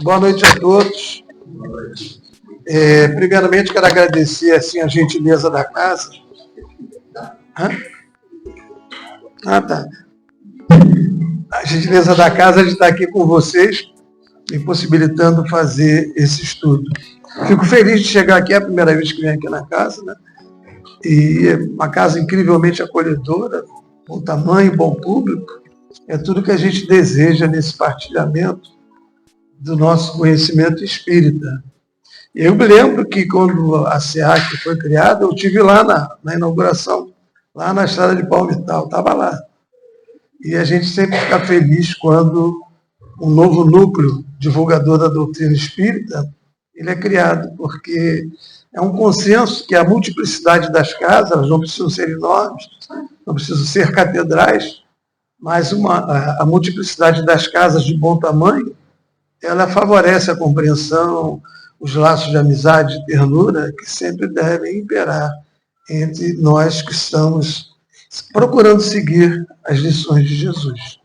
Boa noite a todos. Primeiramente, quero agradecer assim, a gentileza da casa. Tá. A gentileza da casa de estar aqui com vocês, me possibilitando fazer esse estudo. Fico feliz de chegar aqui, é a primeira vez que venho aqui na casa, né? E uma casa incrivelmente acolhedora, bom tamanho, bom público. É tudo que a gente deseja nesse partilhamento do nosso conhecimento espírita. Eu me lembro que quando a SEAC foi criada, eu estive lá na inauguração, lá na Estrada de Palmital, estava lá. E a gente sempre fica feliz quando um novo núcleo divulgador da doutrina espírita ele é criado, porque é um consenso que a multiplicidade das casas, elas não precisam ser enormes, não precisam ser catedrais, mas a multiplicidade das casas de bom tamanho, ela favorece a compreensão, os laços de amizade e ternura que sempre devem imperar entre nós que estamos procurando seguir as lições de Jesus.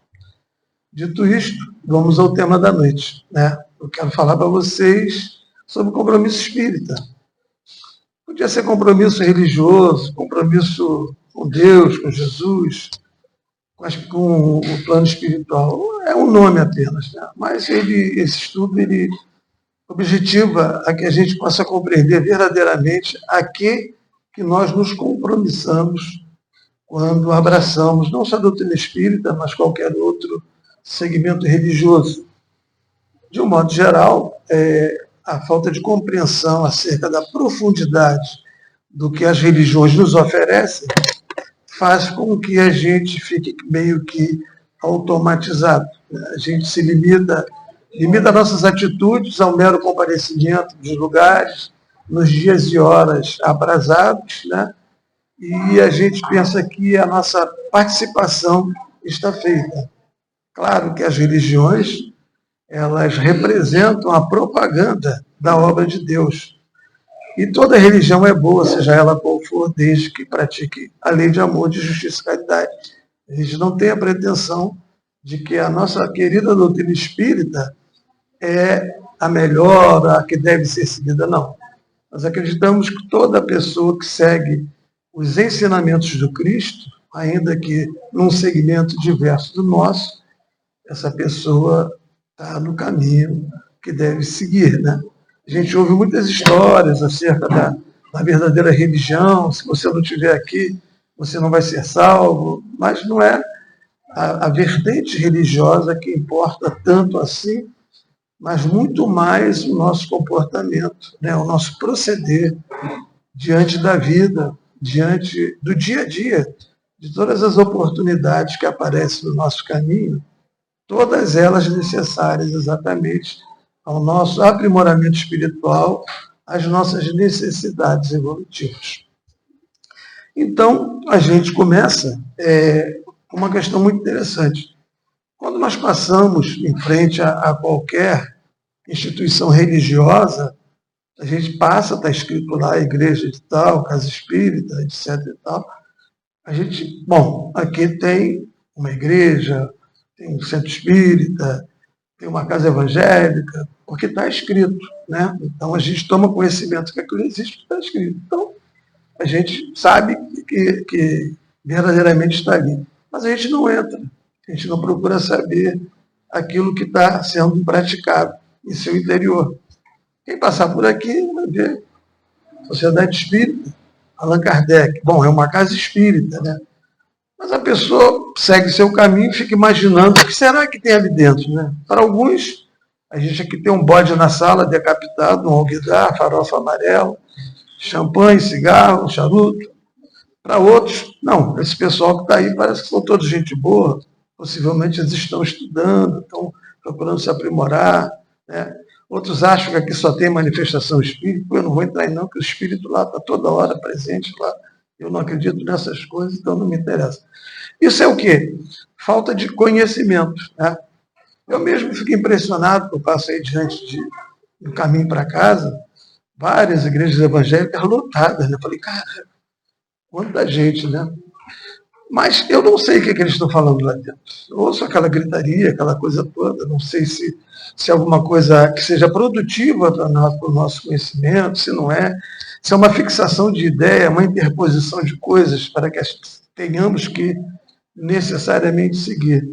Dito isto, vamos ao tema da noite, né? Eu quero falar para vocês sobre o compromisso espírita. Podia ser compromisso religioso, compromisso com Deus, com Jesus, com o plano espiritual. É um nome apenas, né? Mas esse estudo ele objetiva a que a gente possa compreender verdadeiramente a que nós nos compromissamos quando abraçamos não só a doutrina espírita, mas qualquer outro segmento religioso. De um modo geral, a falta de compreensão acerca da profundidade do que as religiões nos oferecem faz com que a gente fique meio que automatizado. A gente se limita nossas atitudes ao mero comparecimento dos lugares, nos dias e horas aprazados, né? E a gente pensa que a nossa participação está feita. Claro que as religiões, elas representam a propaganda da obra de Deus. E toda religião é boa, seja ela qual for, desde que pratique a lei de amor, de justiça e caridade. A gente não tem a pretensão de que a nossa querida doutrina espírita é a melhor, a que deve ser seguida, não. Nós acreditamos que toda pessoa que segue os ensinamentos do Cristo, ainda que num segmento diverso do nosso, essa pessoa está no caminho que deve seguir, né? A gente ouve muitas histórias acerca da verdadeira religião, se você não estiver aqui, você não vai ser salvo, mas não é a vertente religiosa que importa tanto assim, mas muito mais o nosso comportamento, né? O nosso proceder diante da vida, diante do dia a dia, de todas as oportunidades que aparecem no nosso caminho, todas elas necessárias exatamente ao nosso aprimoramento espiritual, às nossas necessidades evolutivas. Então, a gente começa com uma questão muito interessante. Quando nós passamos em frente a qualquer instituição religiosa, a gente passa, está escrito lá, igreja de tal, casa espírita, etc. e tal. A gente, aqui tem uma igreja, tem um centro espírita, tem uma casa evangélica, porque está escrito, né? Então a gente toma conhecimento que aquilo existe, está escrito. Então a gente sabe que verdadeiramente está ali. Mas a gente não entra, a gente não procura saber aquilo que está sendo praticado em seu interior. Quem passar por aqui vai ver Sociedade Espírita, Allan Kardec. Bom, é uma casa espírita, né? Mas a pessoa segue seu caminho e fica imaginando o que será que tem ali dentro, né? Para alguns, a gente aqui tem um bode na sala decapitado, um alguidar, farofa amarela, champanhe, cigarro, um charuto. Para outros, não. Esse pessoal que está aí parece que são todos gente boa. Possivelmente eles estão estudando, estão procurando se aprimorar, né? Outros acham que aqui só tem manifestação espírita. Eu não vou entrar aí não, que o espírito lá está toda hora presente lá. Eu não acredito nessas coisas, então não me interessa. Isso é o quê? Falta de conhecimento, né? Eu mesmo fico impressionado, porque eu passo aí diante do caminho para casa, várias igrejas evangélicas lotadas, né? Eu falei, cara, quanta gente, né? Mas eu não sei o que eles estão falando lá dentro. Eu ouço aquela gritaria, aquela coisa toda, não sei se é alguma coisa que seja produtiva para o nosso conhecimento, se não é, se é uma fixação de ideia, uma interposição de coisas para que tenhamos que necessariamente seguir.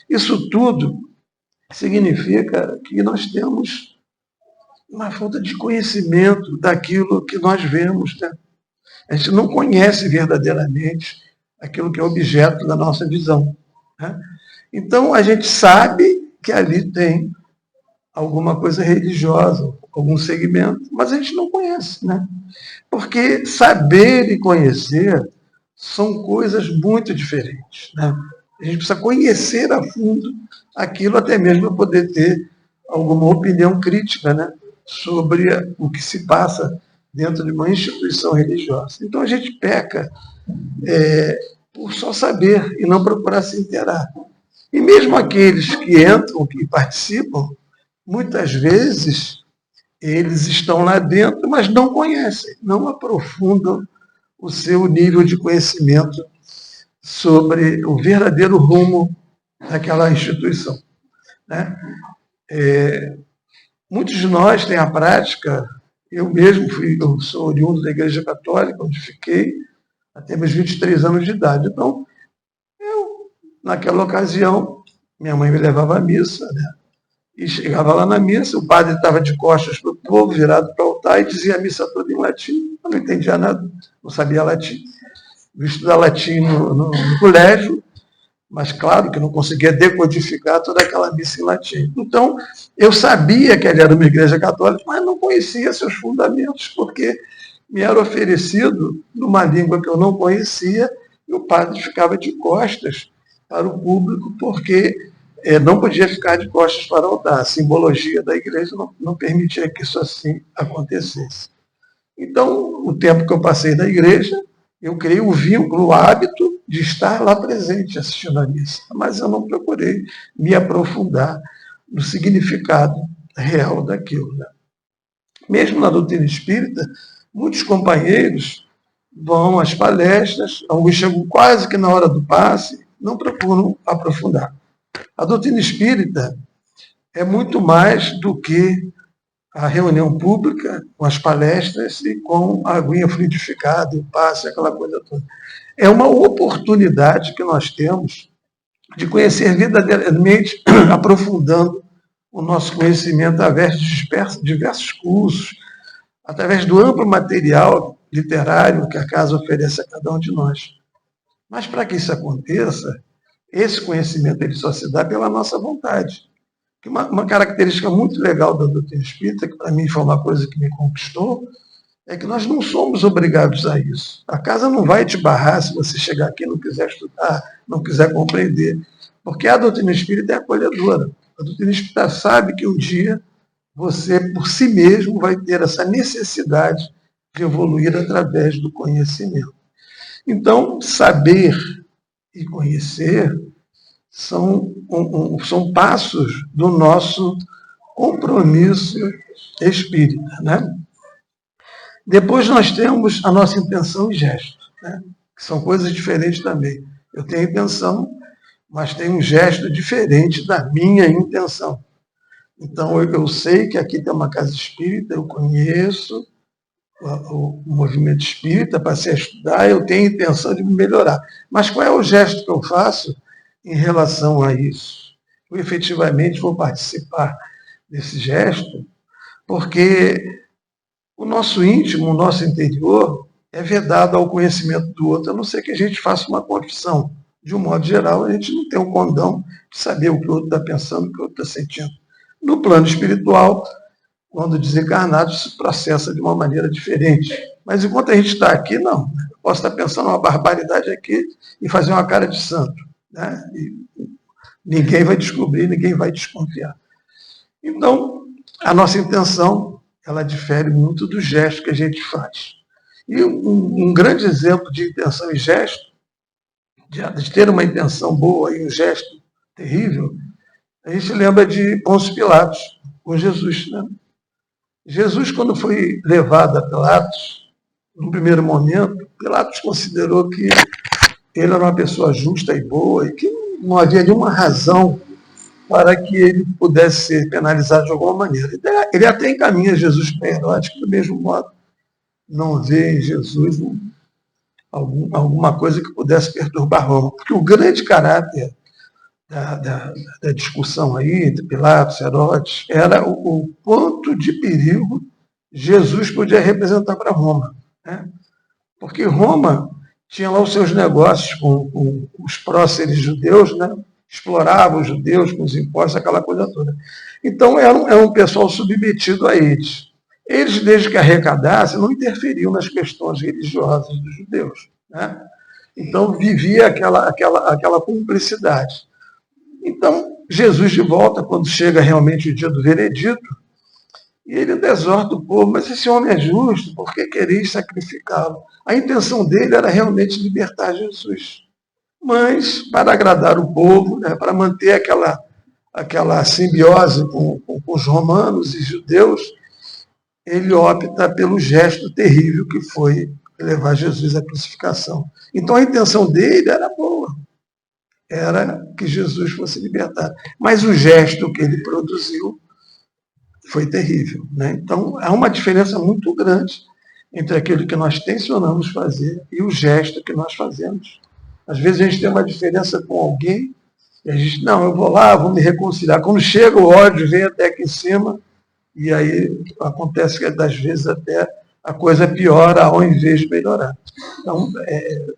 Isso tudo significa que nós temos uma falta de conhecimento daquilo que nós vemos, né? A gente não conhece verdadeiramente aquilo que é objeto da nossa visão, né? Então, a gente sabe que ali tem alguma coisa religiosa, algum segmento, mas a gente não conhece, né? Porque saber e conhecer são coisas muito diferentes, né? A gente precisa conhecer a fundo aquilo até mesmo para poder ter alguma opinião crítica, né, sobre o que se passa dentro de uma instituição religiosa. Então a gente peca por só saber e não procurar se inteirar. E mesmo aqueles que entram, que participam, muitas vezes eles estão lá dentro, mas não conhecem, não aprofundam o seu nível de conhecimento sobre o verdadeiro rumo daquela instituição, né? Muitos de nós têm a prática, eu mesmo eu sou oriundo da Igreja Católica, onde fiquei até meus 23 anos de idade. Então, naquela ocasião, minha mãe me levava à missa, né? E chegava lá na missa, o padre estava de costas para o povo, virado para o altar, e dizia a missa toda em latim. Eu não entendia nada, não sabia latim. Eu estudar latim no colégio, mas claro que não conseguia decodificar toda aquela missa em latim. Então, eu sabia que ele era uma igreja católica, mas não conhecia seus fundamentos, porque me era oferecido numa língua que eu não conhecia, e o padre ficava de costas para o público, porque não podia ficar de costas para o altar. A simbologia da igreja não permitia que isso assim acontecesse. Então, o tempo que eu passei na igreja, eu criei o vínculo, o hábito de estar lá presente assistindo a missa, mas eu não procurei me aprofundar no significado real daquilo, né? Mesmo na doutrina espírita, muitos companheiros vão às palestras, alguns chegam quase que na hora do passe, não procuram aprofundar. A doutrina espírita é muito mais do que a reunião pública, com as palestras e com a aguinha fluidificada, o passe, aquela coisa toda. É uma oportunidade que nós temos de conhecer verdadeiramente, aprofundando o nosso conhecimento através de diversos cursos, através do amplo material literário que a casa oferece a cada um de nós. Mas para que isso aconteça, esse conhecimento ele só se dá pela nossa vontade. Uma característica muito legal da doutrina espírita, que para mim foi uma coisa que me conquistou, é que nós não somos obrigados a isso. A casa não vai te barrar se você chegar aqui e não quiser estudar, não quiser compreender. Porque a doutrina espírita é acolhedora. A doutrina espírita sabe que um dia você, por si mesmo, vai ter essa necessidade de evoluir através do conhecimento. Então, saber e conhecer são passos do nosso compromisso espírita, né? Depois nós temos a nossa intenção e gesto, né? Que são coisas diferentes também. Eu tenho intenção, mas tenho um gesto diferente da minha intenção. Então, eu sei que aqui tem uma casa espírita, eu conheço o movimento espírita, passei a estudar, eu tenho intenção de me melhorar. Mas qual é o gesto que eu faço em relação a isso? Eu efetivamente vou participar desse gesto, porque o nosso íntimo, o nosso interior, é vedado ao conhecimento do outro, a não ser que a gente faça uma confissão. De um modo geral, a gente não tem o condão de saber o que o outro está pensando, o que o outro está sentindo. No plano espiritual, quando desencarnado, se processa de uma maneira diferente. Mas enquanto a gente está aqui, não. Eu posso estar pensando uma barbaridade aqui e fazer uma cara de santo, né? E ninguém vai descobrir, ninguém vai desconfiar. Então, a nossa intenção, ela difere muito do gesto que a gente faz. E um grande exemplo de intenção e gesto, de ter uma intenção boa e um gesto terrível, a gente lembra de Pôncio Pilatos, com Jesus, né? Jesus, quando foi levado a Pilatos, no primeiro momento, Pilatos considerou que ele era uma pessoa justa e boa, e que não havia nenhuma razão para que ele pudesse ser penalizado de alguma maneira. Ele até encaminha Jesus para Herodes, que do mesmo modo não vê em Jesus alguma coisa que pudesse perturbar Roma. Porque o grande caráter da discussão aí entre Pilatos e Herodes era o quanto de perigo Jesus podia representar para Roma. Né? Porque Roma tinha lá os seus negócios com os próceres judeus, né? Explorava os judeus com os impostos, aquela coisa toda. Então era um pessoal submetido a eles. Eles, desde que arrecadassem, não interferiam nas questões religiosas dos judeus. Né? Então vivia aquela cumplicidade. Então, Jesus de volta, quando chega realmente o dia do veredito, e ele exorta o povo, mas esse homem é justo, por que quereis sacrificá-lo? A intenção dele era realmente libertar Jesus. Mas, para agradar o povo, né, para manter aquela simbiose com os romanos e judeus, ele opta pelo gesto terrível que foi levar Jesus à crucificação. Então a intenção dele era boa, era que Jesus fosse libertado. Mas o gesto que ele produziu foi terrível. Né? Então há uma diferença muito grande entre aquilo que nós tensionamos fazer e o gesto que nós fazemos. Às vezes a gente tem uma diferença com alguém e a gente, não, eu vou lá, vou me reconciliar. Quando chega o ódio, vem até aqui em cima, e aí acontece que, das vezes, até a coisa piora ao invés de melhorar. Então,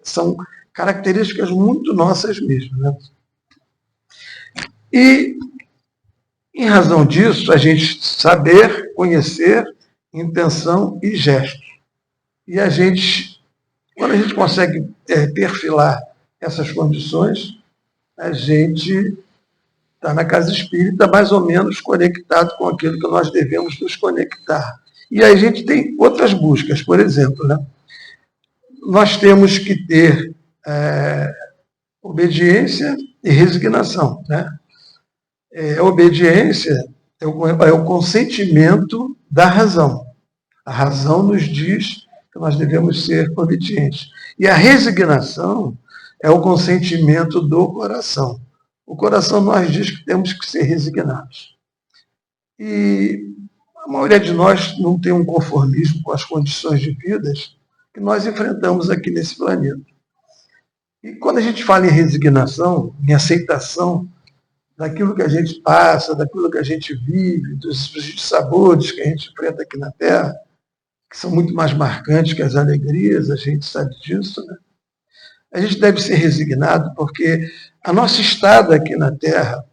são características muito nossas mesmo. Né? E, em razão disso, a gente saber, conhecer intenção e gesto. E a gente, quando a gente consegue perfilar essas condições, a gente está na casa espírita mais ou menos conectado com aquilo que nós devemos nos conectar. E aí a gente tem outras buscas, por exemplo, né? Nós temos que ter obediência e resignação. Né? A obediência é o consentimento da razão. A razão nos diz que nós devemos ser obedientes. E a resignação é o consentimento do coração. O coração nós diz que temos que ser resignados. E a maioria de nós não tem um conformismo com as condições de vida que nós enfrentamos aqui nesse planeta. E quando a gente fala em resignação, em aceitação daquilo que a gente passa, daquilo que a gente vive, dos dissabores que a gente enfrenta aqui na Terra, que são muito mais marcantes que as alegrias, a gente sabe disso, né? A gente deve ser resignado porque a nossa estada aqui na Terra,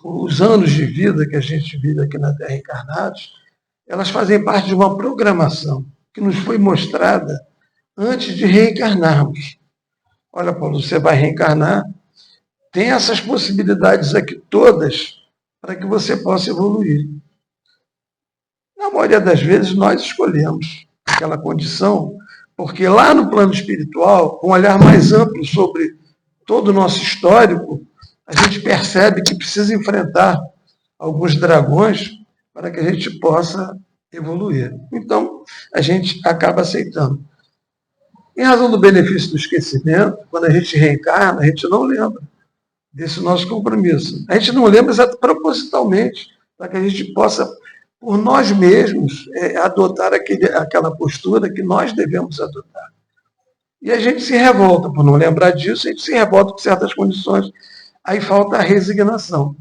os anos de vida que a gente vive aqui na Terra encarnados, elas fazem parte de uma programação que nos foi mostrada antes de reencarnarmos. Olha, Paulo, você vai reencarnar, tem essas possibilidades aqui todas para que você possa evoluir. Na maioria das vezes, nós escolhemos aquela condição, porque lá no plano espiritual, com um olhar mais amplo sobre todo o nosso histórico, a gente percebe que precisa enfrentar alguns dragões para que a gente possa evoluir. Então, a gente acaba aceitando. Em razão do benefício do esquecimento, quando a gente reencarna, a gente não lembra desse nosso compromisso. A gente não lembra propositalmente, para que a gente possa, por nós mesmos, adotar aquela postura que nós devemos adotar. E a gente se revolta por não lembrar disso, a gente se revolta por certas condições. Aí falta a resignação.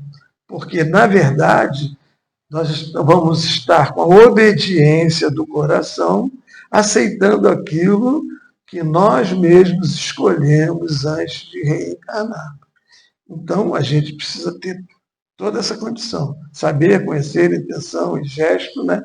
Porque, na verdade, nós vamos estar com a obediência do coração, aceitando aquilo que nós mesmos escolhemos antes de reencarnar. Então, a gente precisa ter toda essa condição. Saber, conhecer, intenção e gesto, né?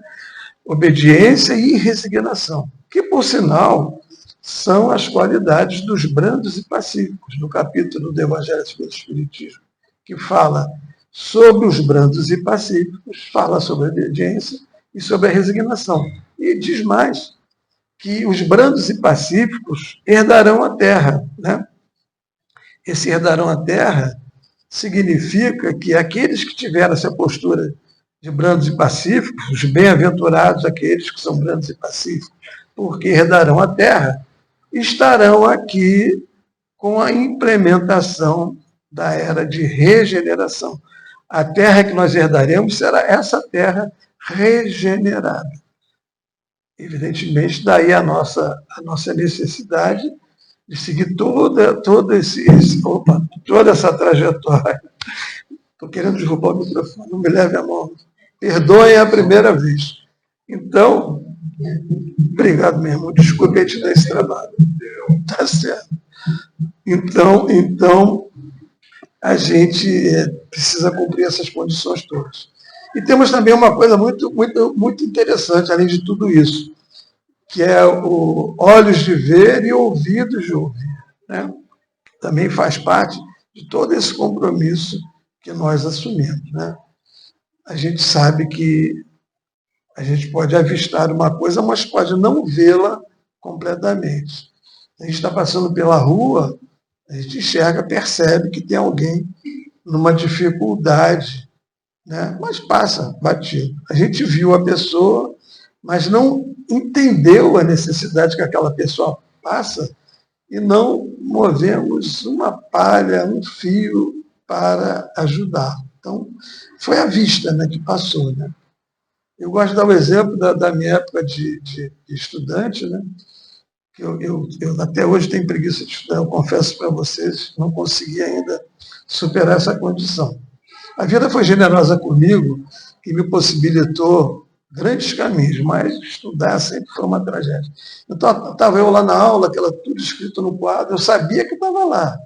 Obediência e resignação. Que, por sinal, são as qualidades dos brandos e pacíficos, no capítulo do Evangelho segundo o Espiritismo, que fala sobre os brandos e pacíficos, fala sobre a obediência e sobre a resignação. E diz mais, que os brandos e pacíficos herdarão a terra. Né? Esse herdarão a terra significa que aqueles que tiveram essa postura de brandos e pacíficos, os bem-aventurados aqueles que são brandos e pacíficos, porque herdarão a terra, estarão aqui com a implementação da era de regeneração. A terra que nós herdaremos será essa terra regenerada. Evidentemente, daí a nossa necessidade de seguir toda essa trajetória. Estou querendo derrubar o microfone, não me leve a mão. Perdoem a primeira vez. Então, obrigado, meu irmão. Desculpe eu te dar esse trabalho. Tá certo. Então a gente precisa cumprir essas condições todas. E temos também uma coisa muito interessante, além de tudo isso, que é o olhos de ver e ouvidos de ouvir. Né? Também faz parte de todo esse compromisso que nós assumimos. Né? A gente sabe que a gente pode avistar uma coisa, mas pode não vê-la completamente. A gente está passando pela rua, a gente enxerga, percebe que tem alguém numa dificuldade, né? Mas passa batido. A gente viu a pessoa, mas não entendeu a necessidade que aquela pessoa passa e não movemos uma palha, um fio para ajudar. Então, foi a vista, né, que passou. Né? Eu gosto de dar o exemplo da minha época de estudante, né? Que eu até hoje tenho preguiça de estudar, eu confesso para vocês, não consegui ainda superar essa condição. A vida foi generosa comigo e me possibilitou grandes caminhos, mas estudar sempre foi uma tragédia. Então, estava eu lá na aula, aquela tudo escrito no quadro, eu sabia que estava lá,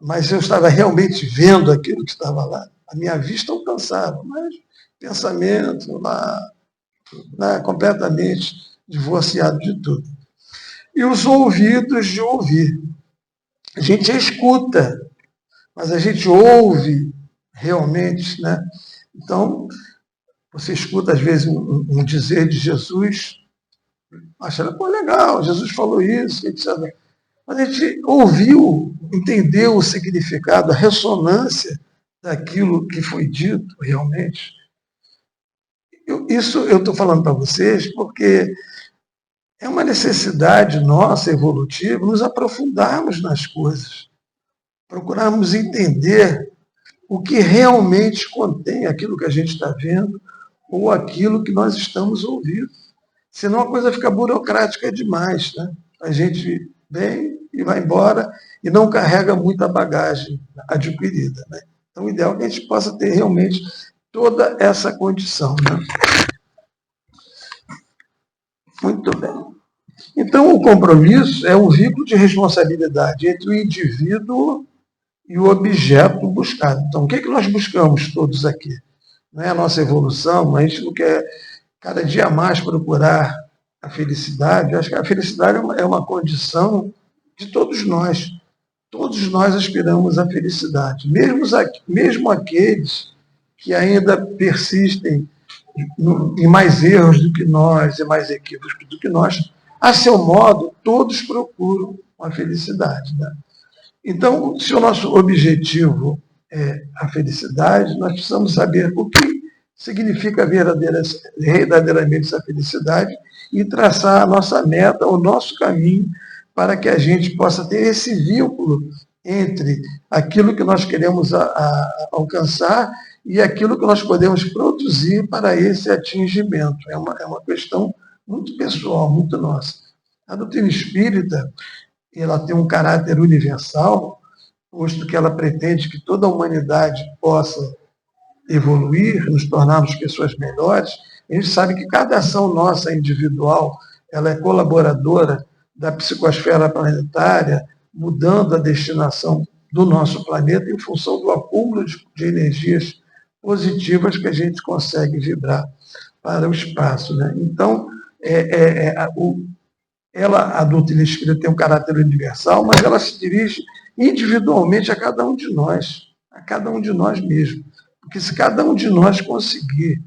mas eu estava realmente vendo aquilo que estava lá. A minha vista alcançava, mas pensamento lá completamente divorciado de tudo. E os ouvidos de ouvir. A gente escuta, mas a gente ouve realmente, né? Então, você escuta às vezes um dizer de Jesus, achando, pô, legal, Jesus falou isso, etc. Mas a gente ouviu, entendeu o significado, a ressonância daquilo que foi dito realmente. Isso eu estou falando para vocês porque é uma necessidade nossa, evolutiva, nos aprofundarmos nas coisas, procurarmos entender o que realmente contém aquilo que a gente está vendo ou aquilo que nós estamos ouvindo. Senão a coisa fica burocrática demais. Né? A gente vem e vai embora e não carrega muita bagagem adquirida. Né? Então o ideal é que a gente possa ter realmente toda essa condição. Né? Muito bem. Então, o compromisso é um vínculo de responsabilidade entre o indivíduo e o objeto buscado. Então, o que nós buscamos todos aqui? Não é a nossa evolução, a gente não quer cada dia mais procurar a felicidade. Eu acho que a felicidade é uma condição de todos nós. Todos nós aspiramos à felicidade, mesmo aqueles que ainda persistem em mais erros do que nós, e mais equívocos do que nós. A seu modo, todos procuram a felicidade. Né? Então, se o nosso objetivo é a felicidade, nós precisamos saber o que significa verdadeiramente essa felicidade e traçar a nossa meta, o nosso caminho, para que a gente possa ter esse vínculo entre aquilo que nós queremos alcançar e aquilo que nós podemos produzir para esse atingimento. É uma questão muito pessoal, muito nossa. A doutrina espírita, ela tem um caráter universal, posto que ela pretende que toda a humanidade possa evoluir, nos tornarmos pessoas melhores. A gente sabe que cada ação nossa individual, ela é colaboradora da psicosfera planetária, mudando a destinação do nosso planeta em função do acúmulo de energias positivas que a gente consegue vibrar para o espaço. Né? Então, a doutrina espírita tem um caráter universal, mas ela se dirige individualmente a cada um de nós mesmo. Porque se cada um de nós conseguir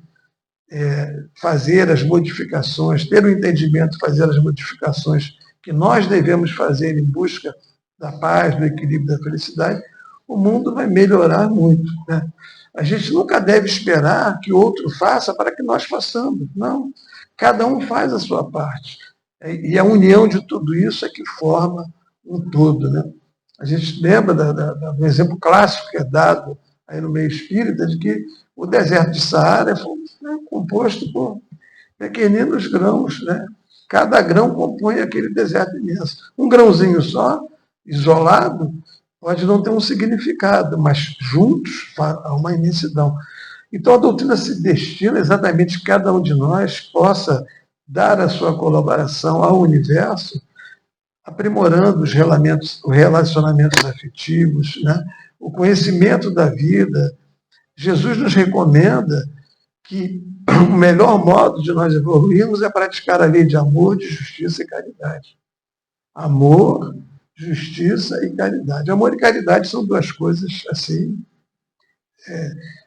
fazer as modificações, ter o entendimento, fazer as modificações que nós devemos fazer em busca da paz, do equilíbrio, da felicidade, o mundo vai melhorar muito. Né? A gente nunca deve esperar que outro faça para que nós façamos. Não. Cada um faz a sua parte. E a união de tudo isso é que forma um todo, né? A gente lembra do exemplo clássico que é dado aí no meio espírita, de que o deserto de Saara foi, né, composto por pequeninos grãos, né? Cada grão compõe aquele deserto imenso. Um grãozinho só, isolado, pode não ter um significado, mas juntos há uma imensidão. Então a doutrina se destina exatamente que cada um de nós possa dar a sua colaboração ao universo, aprimorando os relacionamentos afetivos, né? O conhecimento da vida. Jesus nos recomenda que o melhor modo de nós evoluirmos é praticar a lei de amor, de justiça e caridade. Amor, justiça e caridade. Amor e caridade são duas coisas assim,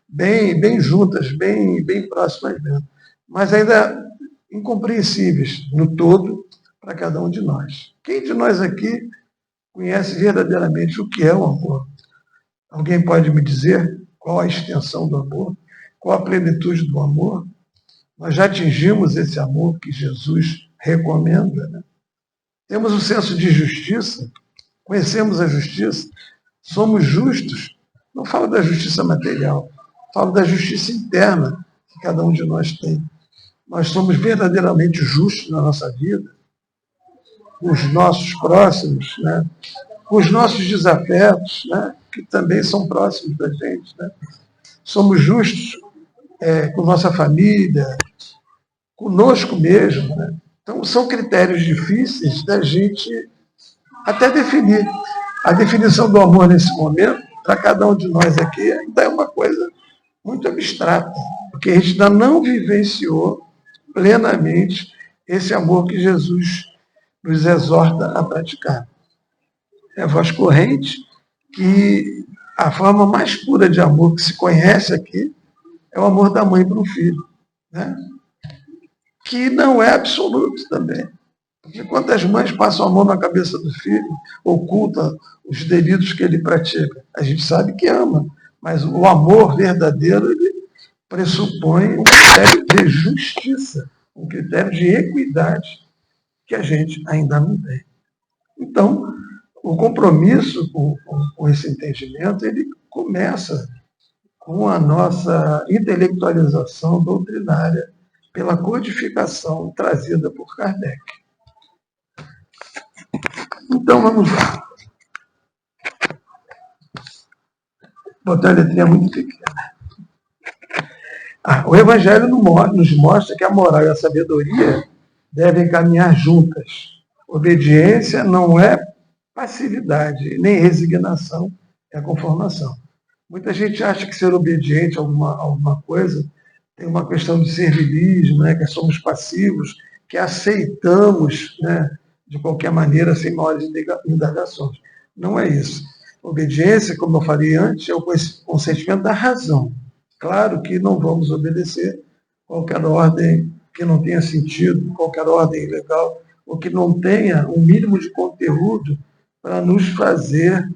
bem juntas, bem próximas mesmo, mas ainda incompreensíveis no todo para cada um de nós. Quem de nós aqui conhece verdadeiramente o que é o amor? Alguém pode me dizer qual a extensão do amor? Qual a plenitude do amor? Nós já atingimos esse amor que Jesus recomenda, né? Temos o senso de justiça, conhecemos a justiça, somos justos. Não falo da justiça material, falo da justiça interna que cada um de nós tem. Nós somos verdadeiramente justos na nossa vida, com os nossos próximos, né? Com os nossos desafetos, né? Que também são próximos da gente. Né? Somos justos com nossa família, conosco mesmo. Né? Então, são critérios difíceis da gente até definir. A definição do amor nesse momento, para cada um de nós aqui, ainda é uma coisa muito abstrata, porque a gente ainda não vivenciou plenamente esse amor que Jesus nos exorta a praticar. É a voz corrente que a forma mais pura de amor que se conhece aqui é o amor da mãe para o filho, né? Que não é absoluto também. Porque quantas mães passam a mão na cabeça do filho, ocultam os delitos que ele pratica? A gente sabe que ama, mas o amor verdadeiro ele pressupõe um critério de justiça, um critério de equidade que a gente ainda não tem. Então, o compromisso com esse entendimento, ele começa com a nossa intelectualização doutrinária pela codificação trazida por Kardec. Então, vamos lá. Botar a letrinha muito pequena. O Evangelho nos mostra que a moral e a sabedoria devem caminhar juntas. Obediência não é passividade, nem resignação, é conformação. Muita gente acha que ser obediente a alguma coisa tem uma questão de servilismo, né, que somos passivos, que aceitamos, né, de qualquer maneira, sem maiores indagações. Não é isso. Obediência, como eu falei antes, é o consentimento da razão. Claro que não vamos obedecer qualquer ordem que não tenha sentido, qualquer ordem ilegal, ou que não tenha um mínimo de conteúdo para nos fazer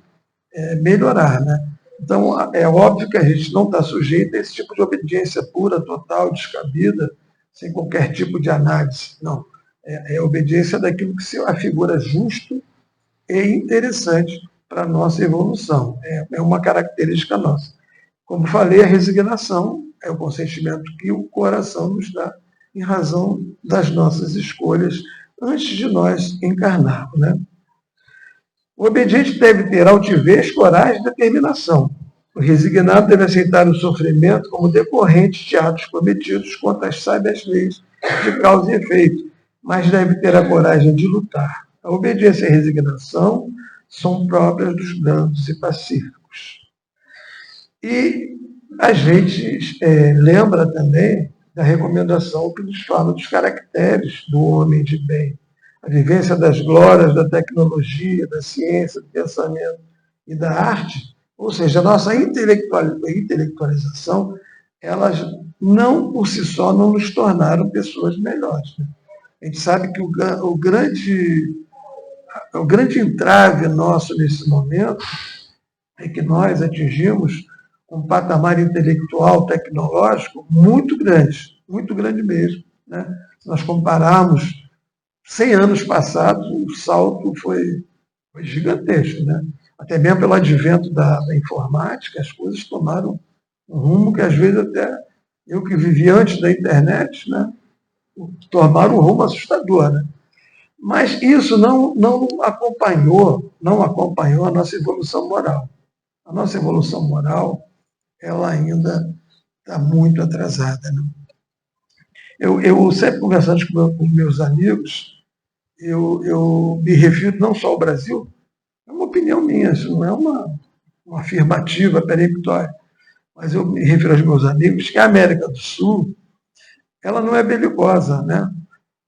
melhorar, né? Então, é óbvio que a gente não está sujeito a esse tipo de obediência pura, total, descabida, sem qualquer tipo de análise. Não. É obediência daquilo que se afigura justo e interessante para a nossa evolução. É uma característica nossa. Como falei, a resignação é o consentimento que o coração nos dá em razão das nossas escolhas antes de nós encarnarmos, né? O obediente deve ter altivez, coragem e determinação. O resignado deve aceitar o sofrimento como decorrente de atos cometidos contra as sábias leis de causa e efeito, mas deve ter a coragem de lutar. A obediência e a resignação são próprias dos brandos e pacíficos. E a gente lembra também da recomendação que nos fala dos caracteres do homem de bem. A vivência das glórias da tecnologia, da ciência, do pensamento e da arte, ou seja, a nossa intelectualização, elas não, por si só, não nos tornaram pessoas melhores. Né? A gente sabe que o grande entrave nosso nesse momento é que nós atingimos um patamar intelectual, tecnológico muito grande mesmo. Né? Nós compararmos 100 anos passados, o salto foi Foi gigantesco, né? Até mesmo pelo advento da informática, as coisas tomaram um rumo que às vezes até eu que vivi antes da internet, né? Tomaram um rumo assustador, né? Mas isso não acompanhou a nossa evolução moral. A nossa evolução moral, ela ainda está muito atrasada, né? Eu sempre conversando com meus amigos, eu me refiro não só ao Brasil, é uma opinião minha, isso não é uma afirmativa peremptória, mas eu me refiro aos meus amigos que a América do Sul, ela não é belicosa, né?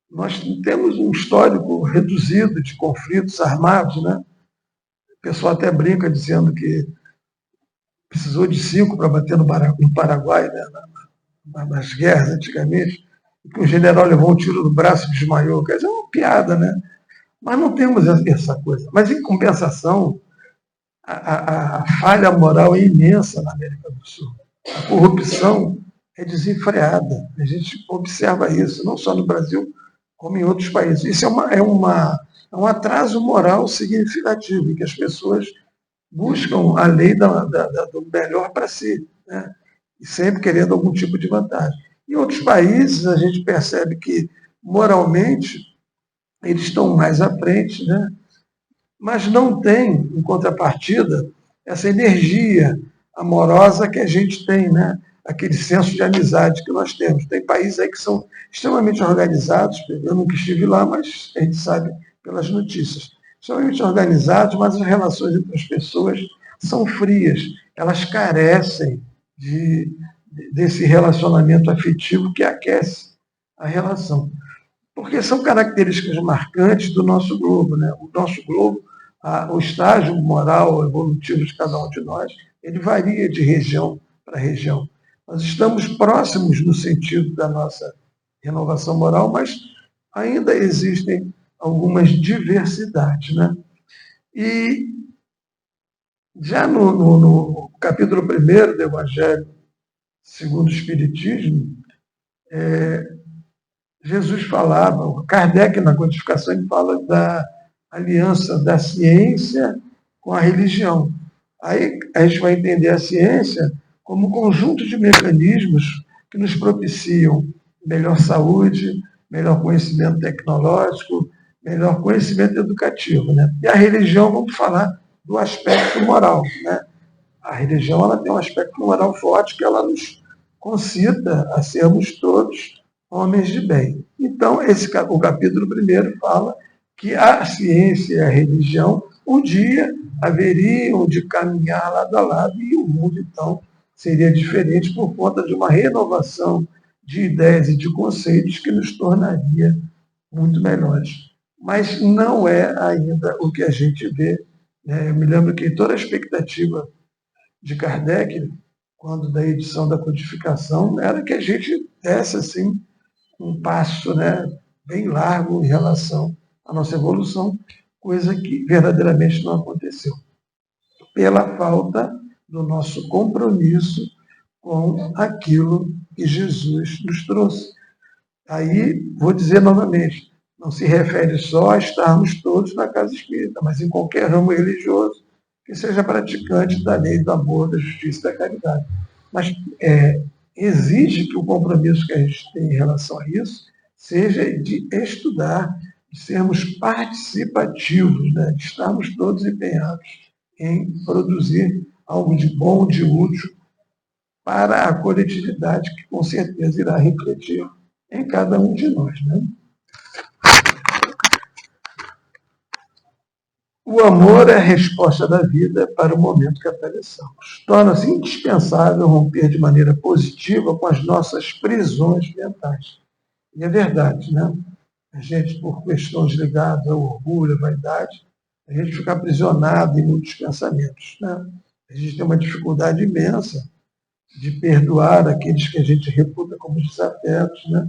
Nós temos um histórico reduzido de conflitos armados, né? O pessoal até brinca dizendo que precisou de 5 para bater no Paraguai, né? Nas guerras antigamente, que o general levou um tiro no braço e desmaiou. Quer dizer, é uma piada, né? Mas não temos essa coisa. Mas, em compensação, a falha moral é imensa na América do Sul. A corrupção é desenfreada. A gente observa isso, não só no Brasil, como em outros países. Isso é um atraso moral significativo, em que as pessoas buscam a lei do melhor para si, né? E sempre querendo algum tipo de vantagem. Em outros países, a gente percebe que, moralmente, eles estão mais à frente, né? Mas não tem, em contrapartida, essa energia amorosa que a gente tem, né? Aquele senso de amizade que nós temos. Tem países aí que são extremamente organizados, eu nunca estive lá, mas a gente sabe pelas notícias. Extremamente organizados, mas as relações entre as pessoas são frias, elas carecem desse relacionamento afetivo que aquece a relação. Porque são características marcantes do nosso globo, né? O nosso globo, o estágio moral evolutivo de cada um de nós, ele varia de região para região. Nós estamos próximos no sentido da nossa renovação moral, mas ainda existem algumas diversidades, né? E já no capítulo 1 do Evangelho segundo o Espiritismo, Jesus falava, Kardec na codificação ele fala da aliança da ciência com a religião. Aí a gente vai entender a ciência como um conjunto de mecanismos que nos propiciam melhor saúde, melhor conhecimento tecnológico, melhor conhecimento educativo, né? E a religião, vamos falar do aspecto moral, né? A religião ela tem um aspecto moral forte que ela nos concita a sermos todos homens de bem. Então, o capítulo 1 fala que a ciência e a religião um dia haveriam de caminhar lado a lado e o mundo, então, seria diferente por conta de uma renovação de ideias e de conceitos que nos tornaria muito melhores. Mas não é ainda o que a gente vê, né? Eu me lembro que toda a expectativa de Kardec, quando da edição da codificação, era que a gente desse assim um passo, né, bem largo em relação à nossa evolução, coisa que verdadeiramente não aconteceu, pela falta do nosso compromisso com aquilo que Jesus nos trouxe. Aí, vou dizer novamente, não se refere só a estarmos todos na casa espírita, mas em qualquer ramo religioso que seja praticante da lei do amor, da justiça e da caridade. Mas exige que o compromisso que a gente tem em relação a isso seja de estudar, de sermos participativos, né? De estarmos todos empenhados em produzir algo de bom, de útil para a coletividade, que com certeza irá refletir em cada um de nós, né? O amor é a resposta da vida para o momento que atravessamos. Torna-se indispensável romper de maneira positiva com as nossas prisões mentais. E é verdade, né? A gente, por questões ligadas ao orgulho, à vaidade, a gente fica aprisionado em muitos pensamentos, né? A gente tem uma dificuldade imensa de perdoar aqueles que a gente reputa como desafetos, né?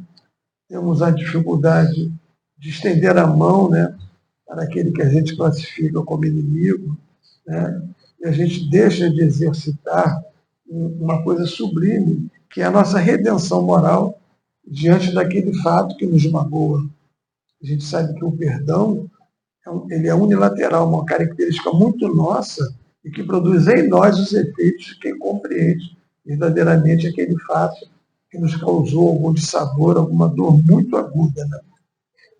Temos a dificuldade de estender a mão, né, para aquele que a gente classifica como inimigo, né? E a gente deixa de exercitar uma coisa sublime, que é a nossa redenção moral diante daquele fato que nos magoa. A gente sabe que o perdão ele é unilateral, uma característica muito nossa e que produz em nós os efeitos de quem compreende verdadeiramente aquele fato que nos causou algum dissabor, alguma dor muito aguda. Né?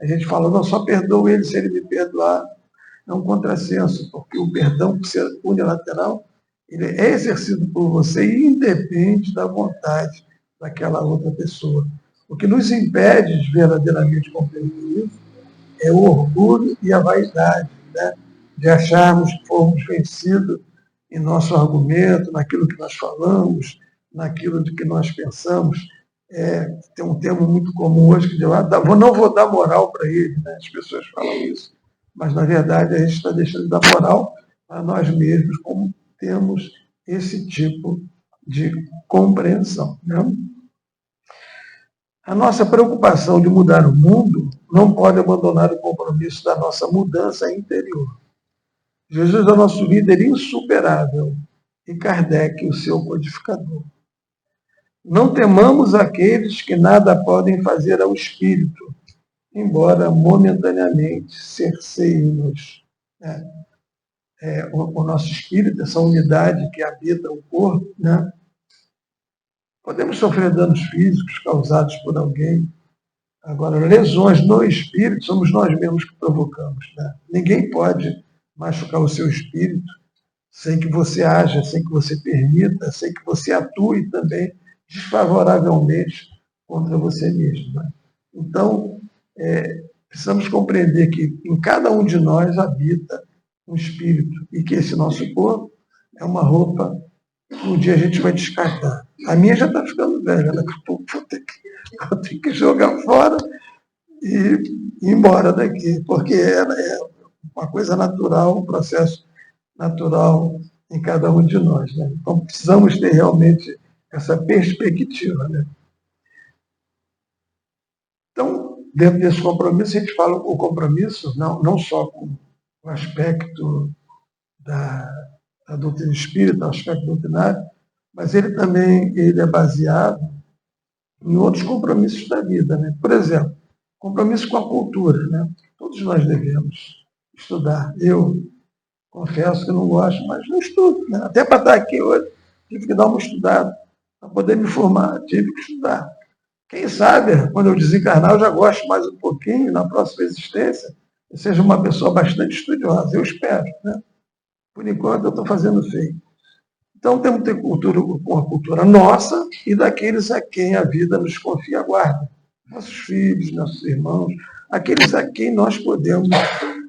A gente fala, não, só perdoo ele se ele me perdoar. É um contrassenso, porque o perdão, por ser unilateral, ele é exercido por você e independe da vontade daquela outra pessoa. O que nos impede de verdadeiramente compreender isso é o orgulho e a vaidade, né? De acharmos que fomos vencidos em nosso argumento, naquilo que nós falamos, naquilo de que nós pensamos. Tem um termo muito comum hoje que diz, não vou dar moral para ele, né? As pessoas falam isso, mas na verdade a gente está deixando de dar moral a nós mesmos, como temos esse tipo de compreensão. Né? A nossa preocupação de mudar o mundo não pode abandonar o compromisso da nossa mudança interior. Jesus é o nosso líder insuperável e Kardec o seu codificador. Não temamos aqueles que nada podem fazer ao espírito, embora momentaneamente cerceiem-nos. O nosso espírito, essa unidade que habita o corpo, né? Podemos sofrer danos físicos causados por alguém. Agora, lesões no espírito somos nós mesmos que provocamos. Né? Ninguém pode machucar o seu espírito sem que você haja, sem que você permita, sem que você atue também desfavoravelmente contra você mesmo. Né? Então, precisamos compreender que em cada um de nós habita um espírito e que esse nosso corpo é uma roupa que um dia a gente vai descartar. A minha já está ficando velha, daqui a pouco vou ter que jogar fora e ir embora daqui, porque é uma coisa natural, um processo natural em cada um de nós. Né? Então, precisamos ter realmente essa perspectiva. Né? Então, dentro desse compromisso, a gente fala o compromisso não só com o aspecto da doutrina espírita, o aspecto doutrinário, mas ele também é baseado em outros compromissos da vida. Né? Por exemplo, compromisso com a cultura. Né? Todos nós devemos estudar. Eu confesso que não gosto, mas não estudo. Né? Até para estar aqui hoje, tive que dar uma estudada. Para poder me formar, tive que estudar. Quem sabe, quando eu desencarnar, eu já gosto mais um pouquinho, na próxima existência, eu seja uma pessoa bastante estudiosa. Eu espero. Né? Por enquanto, eu estou fazendo feio. Então, temos que ter cultura com a cultura nossa e daqueles a quem a vida nos confia a guarda. Nossos filhos, nossos irmãos, aqueles a quem nós podemos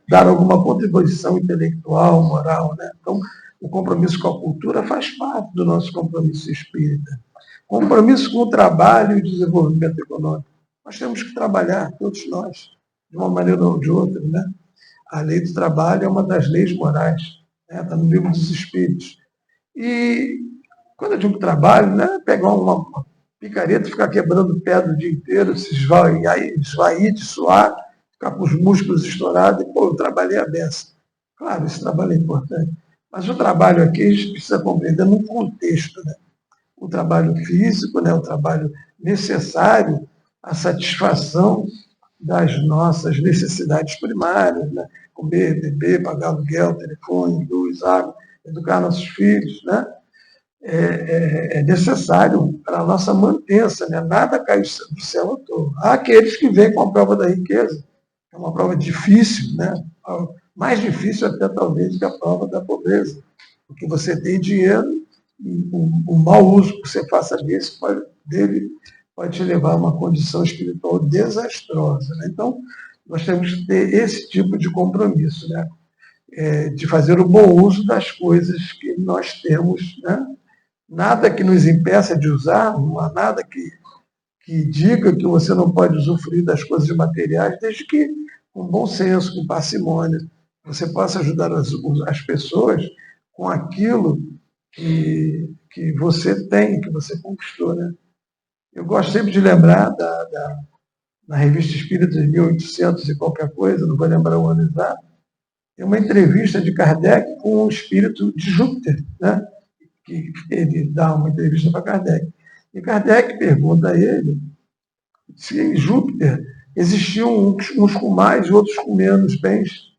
dar alguma contribuição intelectual, moral. Né? Então, o compromisso com a cultura faz parte do nosso compromisso espírita. Compromisso com o trabalho e o desenvolvimento econômico. Nós temos que trabalhar, todos nós, de uma maneira ou de outra. Né? A lei do trabalho é uma das leis morais. Está no livro dos Espíritos. E quando eu digo trabalho, né, pegar uma picareta, ficar quebrando pedra o dia inteiro, se esvair de suar, ficar com os músculos estourados, e, eu trabalhei a beça. Claro, esse trabalho é importante. Mas o trabalho aqui a gente precisa compreender num contexto. Né? O trabalho físico, né, o trabalho necessário à satisfação das nossas necessidades primárias, né? Comer, beber, pagar aluguel, telefone, luz, água, educar nossos filhos, né? É necessário para a nossa mantença, né? Nada cai do céu à toa. Há aqueles que vêm com a prova da riqueza, é uma prova difícil, né? Mais difícil até talvez que a prova da pobreza, porque você tem dinheiro e o mau uso que você faça dele pode te levar a uma condição espiritual desastrosa. Né? Então, nós temos que ter esse tipo de compromisso, né? De fazer o bom uso das coisas que nós temos. Né? Nada que nos impeça de usar, não há nada que diga que você não pode usufruir das coisas materiais, desde que com bom senso, com parcimônia, você possa ajudar as pessoas com aquilo que você tem, que você conquistou. Né? Eu gosto sempre de lembrar na Revista Espírita de 1800 e qualquer coisa, não vou lembrar o ano exato, tem uma entrevista de Kardec com o espírito de Júpiter, né? Que ele dá uma entrevista para Kardec. E Kardec pergunta a ele se em Júpiter existiam uns com mais e outros com menos bens.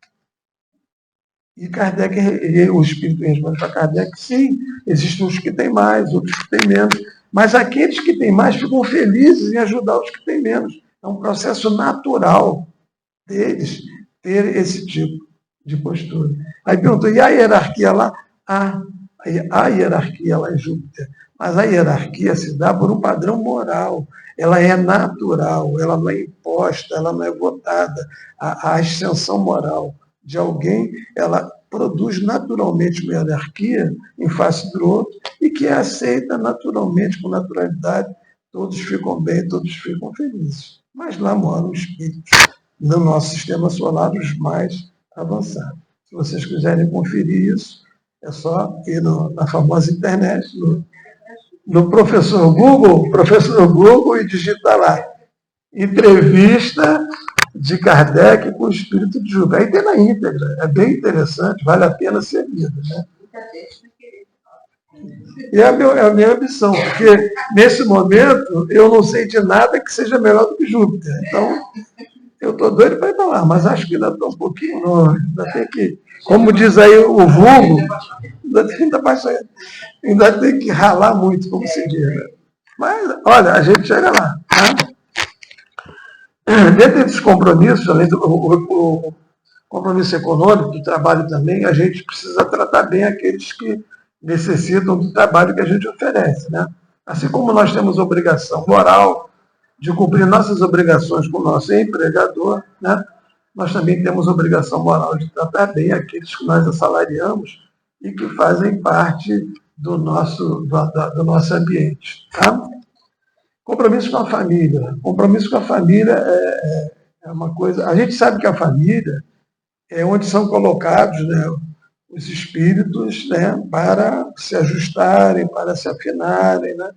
E Kardec, e o Espírito responde para Kardec, sim, existem os que têm mais, outros que têm menos, mas aqueles que têm mais ficam felizes em ajudar os que têm menos. É um processo natural deles ter esse tipo de postura. Aí perguntou, e a hierarquia lá? A hierarquia lá em Júpiter. Mas a hierarquia se dá por um padrão moral. Ela é natural, ela não é imposta, ela não é votada. A ascensão moral de alguém, ela produz naturalmente uma hierarquia em face do outro e que é aceita naturalmente, com naturalidade. Todos ficam bem, todos ficam felizes. Mas lá moram espíritos no nosso sistema solar, os mais avançados. Se vocês quiserem conferir isso, é só ir na famosa internet, no professor Google, e digitar lá, entrevista de Kardec com o espírito de Júpiter. Aí tem na íntegra, é bem interessante, vale a pena ser lido, né? E é a minha ambição, porque nesse momento eu não sei de nada que seja melhor do que Júpiter. Então, eu estou doido para ir para lá, mas acho que ainda estou um pouquinho longe. Ainda tem que, como diz aí o vulgo, ainda tem que ralar muito, como se diz. Né? Mas, olha, a gente chega lá. Tá? Dentro desses compromissos, além do compromisso econômico, do trabalho também, a gente precisa tratar bem aqueles que necessitam do trabalho que a gente oferece. Né? Assim como nós temos obrigação moral de cumprir nossas obrigações com o nosso empregador, né? Nós também temos obrigação moral de tratar bem aqueles que nós assalariamos e que fazem parte do nosso ambiente. Tá? Compromisso com a família. Compromisso com a família é uma coisa... A gente sabe que a família é onde são colocados, né, os espíritos, né, para se ajustarem, para se afinarem, né?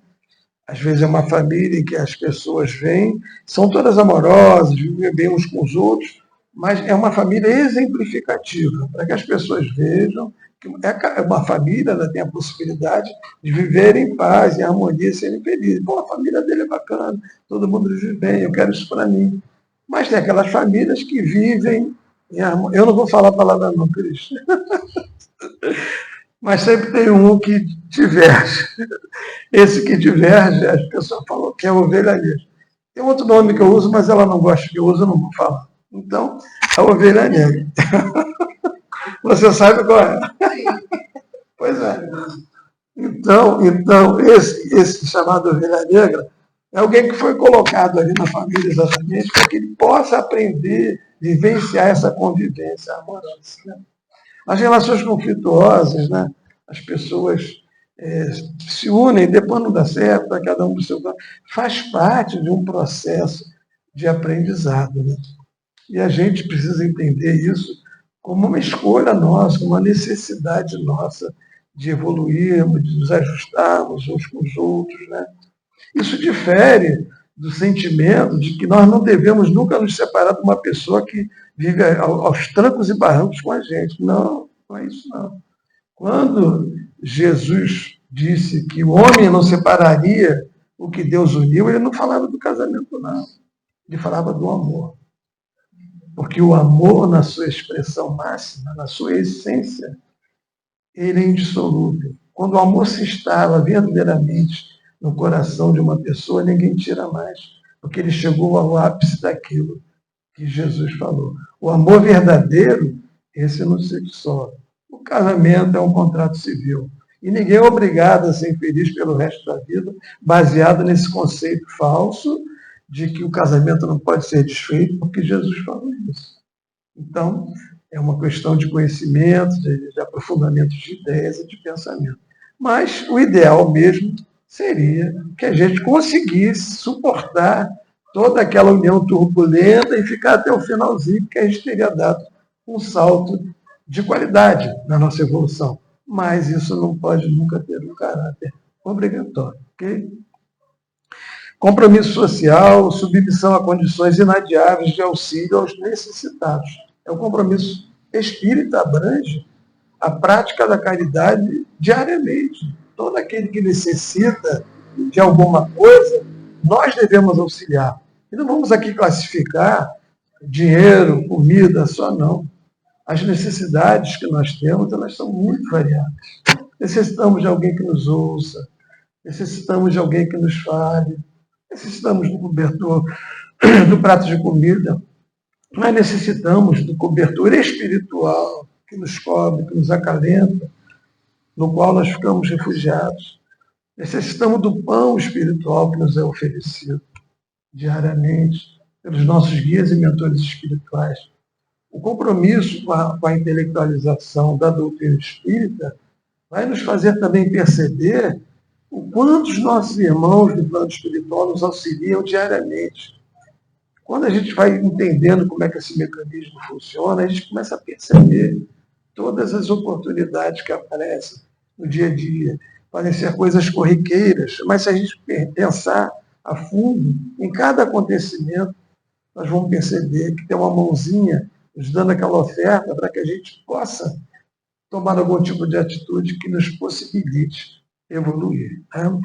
Às vezes é uma família em que as pessoas vêm, são todas amorosas, vivem bem uns com os outros, mas é uma família exemplificativa, para que as pessoas vejam que é uma família, ela tem a possibilidade de viver em paz, em harmonia, serem felizes. Bom, a família dele é bacana, todo mundo vive bem, eu quero isso para mim. Mas tem aquelas famílias que vivem em harmonia. Eu não vou falar a palavra não, Cristo. Mas sempre tem um que diverge. Esse que diverge, as pessoas falam que é ovelha negra. Tem outro nome que eu uso, mas ela não gosta que eu uso, eu não vou falar. Então, a ovelha negra. Você sabe qual é? Pois é. Então esse chamado ovelha negra é alguém que foi colocado ali na família exatamente para que ele possa aprender, vivenciar essa convivência amorosa. Né? As relações conflituosas, né? As pessoas se unem, depois não dá certo, para cada um do seu lado. Faz parte de um processo de aprendizado. Né? E a gente precisa entender isso como uma escolha nossa, como uma necessidade nossa de evoluirmos, de nos ajustarmos uns com os outros. Né? Isso difere do sentimento de que nós não devemos nunca nos separar de uma pessoa que vive aos trancos e barrancos com a gente. Não, não é isso não. Quando Jesus disse que o homem não separaria o que Deus uniu, ele não falava do casamento, não. Ele falava do amor. Porque o amor, na sua expressão máxima, na sua essência, ele é indissolúvel. Quando o amor se instala verdadeiramente no coração de uma pessoa, ninguém tira mais, porque ele chegou ao ápice daquilo que Jesus falou. O amor verdadeiro, esse não se dissolve. O casamento é um contrato civil. E ninguém é obrigado a ser feliz pelo resto da vida, baseado nesse conceito falso de que o casamento não pode ser desfeito, porque Jesus falou isso. Então, é uma questão de conhecimento, de aprofundamento de ideias e de pensamento. Mas o ideal mesmo seria que a gente conseguisse suportar toda aquela união turbulenta e ficar até o finalzinho, porque a gente teria dado um salto de qualidade na nossa evolução. Mas isso não pode nunca ter um caráter obrigatório. Okay? Compromisso social, submissão a condições inadiáveis de auxílio aos necessitados. É o compromisso espírita, abrange a prática da caridade diariamente. Todo aquele que necessita de alguma coisa, nós devemos auxiliar. E não vamos aqui classificar dinheiro, comida, só não. As necessidades que nós temos, elas são muito variadas. Necessitamos de alguém que nos ouça, necessitamos de alguém que nos fale, necessitamos do cobertor, do prato de comida, mas necessitamos do cobertor espiritual que nos cobre, que nos acalenta, no qual nós ficamos refugiados. Necessitamos do pão espiritual que nos é oferecido diariamente pelos nossos guias e mentores espirituais. O compromisso com a intelectualização da doutrina espírita vai nos fazer também perceber o quanto os nossos irmãos do plano espiritual nos auxiliam diariamente. Quando a gente vai entendendo como é que esse mecanismo funciona, a gente começa a perceber todas as oportunidades que aparecem no dia a dia. Podem ser coisas corriqueiras, mas se a gente pensar a fundo em cada acontecimento, nós vamos perceber que tem uma mãozinha nos dando aquela oferta para que a gente possa tomar algum tipo de atitude que nos possibilite evoluir. Né?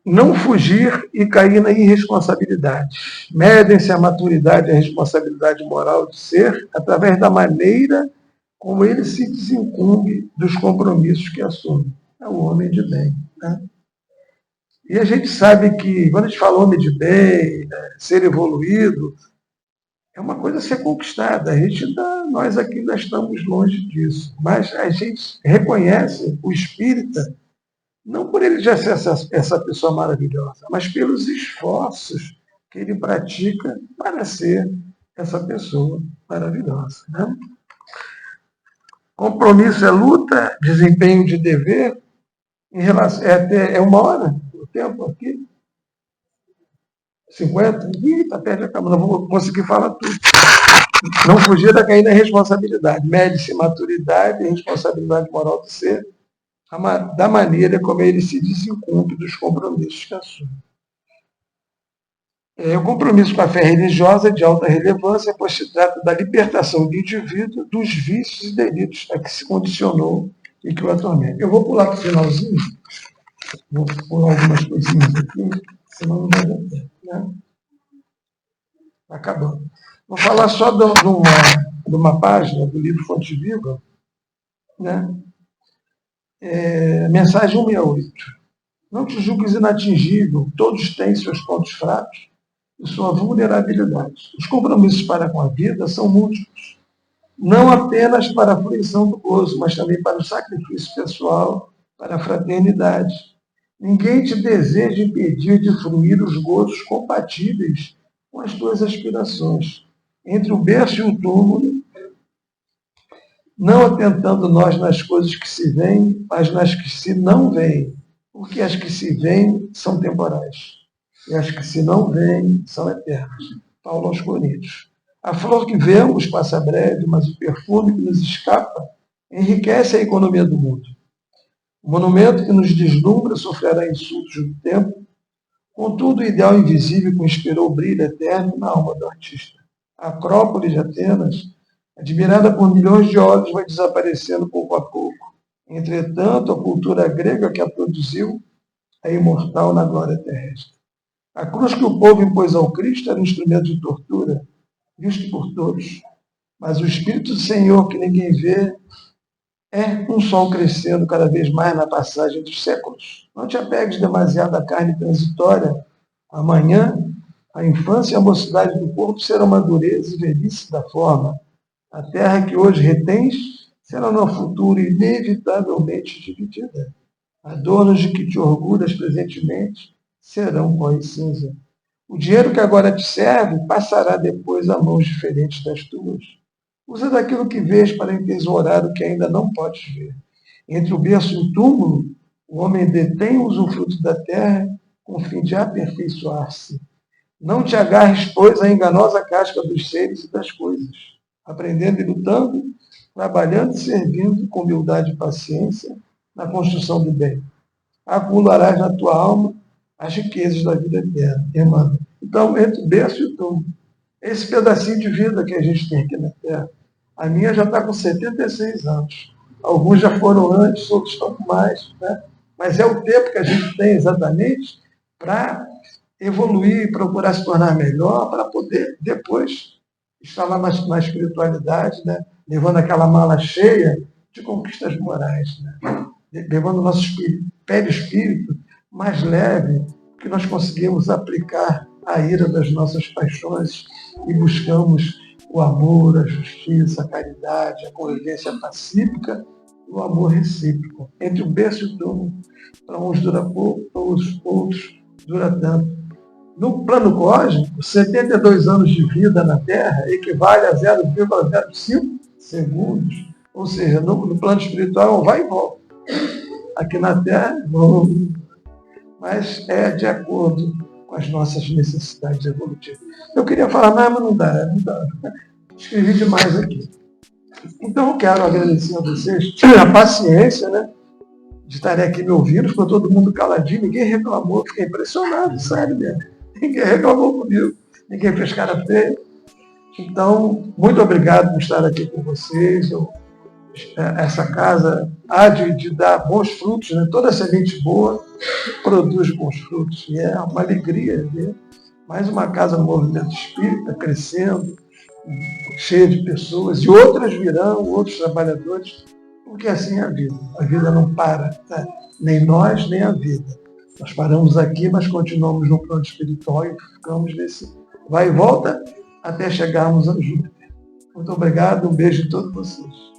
Não fugir e cair na irresponsabilidade. Medem-se a maturidade e a responsabilidade moral de ser através da maneira como ele se desincumbe dos compromissos que assume. É o homem de bem. Né? E a gente sabe que, quando a gente fala homem de bem, né, ser evoluído, é uma coisa a ser conquistada. Nós aqui ainda estamos longe disso. Mas a gente reconhece o espírita, não por ele já ser essa pessoa maravilhosa, mas pelos esforços que ele pratica para ser essa pessoa maravilhosa. Né? Compromisso é luta, desempenho de dever, em relação, é 1 hora o tempo aqui? 50? Está perto de acabar, não vou conseguir falar tudo. Não fugir da caída da responsabilidade. Mede-se maturidade e responsabilidade moral de ser, da maneira como ele se desincumbe dos compromissos que assume. O compromisso com a fé religiosa é de alta relevância, pois se trata da libertação do indivíduo dos vícios e delitos a que se condicionou e que o atormenta. Eu vou pular para o finalzinho, vou pular algumas coisinhas aqui, senão não vai dar tempo. Né? Está acabando. Vou falar só de uma página do livro Fonte Viva, né? Mensagem 168. Não te julgues inatingível, todos têm seus pontos fracos e sua vulnerabilidade. Os compromissos para com a vida são múltiplos, não apenas para a fruição do gozo, mas também para o sacrifício pessoal, para a fraternidade. Ninguém te deseja impedir de fruir os gozos compatíveis com as tuas aspirações. Entre o berço e o túmulo, não atentando nós nas coisas que se veem, mas nas que se não veem, porque as que se veem são temporais, e as que se não veem são eternas. Paulo aos Coríntios. A flor que vemos passa breve, mas o perfume que nos escapa enriquece a economia do mundo. O monumento que nos deslumbra sofrerá insultos do tempo, contudo o ideal invisível que inspirou o brilho eterno na alma do artista. A Acrópole de Atenas, admirada por milhões de olhos, vai desaparecendo pouco a pouco. Entretanto, a cultura grega que a produziu é imortal na glória terrestre. A cruz que o povo impôs ao Cristo era um instrumento de tortura, visto por todos. Mas o Espírito do Senhor, que ninguém vê, é um sol crescendo cada vez mais na passagem dos séculos. Não te apegues demasiado à carne transitória. Amanhã, a infância e a mocidade do corpo serão uma dureza e velhice da forma. A terra que hoje retens será no futuro inevitavelmente dividida. Adornos de que te orgulhas presentemente serão pó e cinza. O dinheiro que agora te serve passará depois a mãos diferentes das tuas. Usa daquilo que vês para entesourar o que ainda não podes ver. Entre o berço e o túmulo, o homem detém o usufruto da terra com o fim de aperfeiçoar-se. Não te agarres, pois, à enganosa casca dos seres e das coisas, aprendendo e lutando, trabalhando e servindo com humildade e paciência na construção do bem. Acumularás na tua alma as riquezas da vida eterna. Emmanuel. Então, entre o berço e o túmulo, esse pedacinho de vida que a gente tem aqui na Terra, a minha já está com 76 anos. Alguns já foram antes, outros estão com mais, né? Mas é o tempo que a gente tem exatamente para evoluir, procurar se tornar melhor, para poder depois está lá na espiritualidade, né? Levando aquela mala cheia de conquistas morais, né? Levando o nosso perispírito mais leve, que nós conseguimos aplicar a ira das nossas paixões e buscamos o amor, a justiça, a caridade, a convivência pacífica e o amor recíproco. Entre o berço e o túmulo, para uns dura pouco, para os outros dura tanto. No plano cósmico, 72 anos de vida na Terra equivale a 0,05 segundos. Ou seja, no plano espiritual vai e volta. Aqui na Terra, mas é de acordo com as nossas necessidades evolutivas. Eu queria falar mais, mas não dá. Escrevi demais aqui. Então eu quero agradecer a vocês a paciência, né, de estarem aqui me ouvindo. Ficou todo mundo caladinho, ninguém reclamou, fiquei impressionado, sério mesmo. Ninguém reclamou comigo, ninguém fez cara feia. Então, muito obrigado por estar aqui com vocês. Essa casa há de dar bons frutos, né? Toda semente boa produz bons frutos. E é uma alegria ver mais uma casa no movimento espírita, crescendo, cheia de pessoas, e outras virão, outros trabalhadores, porque assim é a vida. A vida não para, tá? Nem nós, nem a vida. Nós paramos aqui, mas continuamos no plano espiritual e ficamos nesse vai e volta até chegarmos a Júpiter. Muito obrigado, um beijo em todos vocês.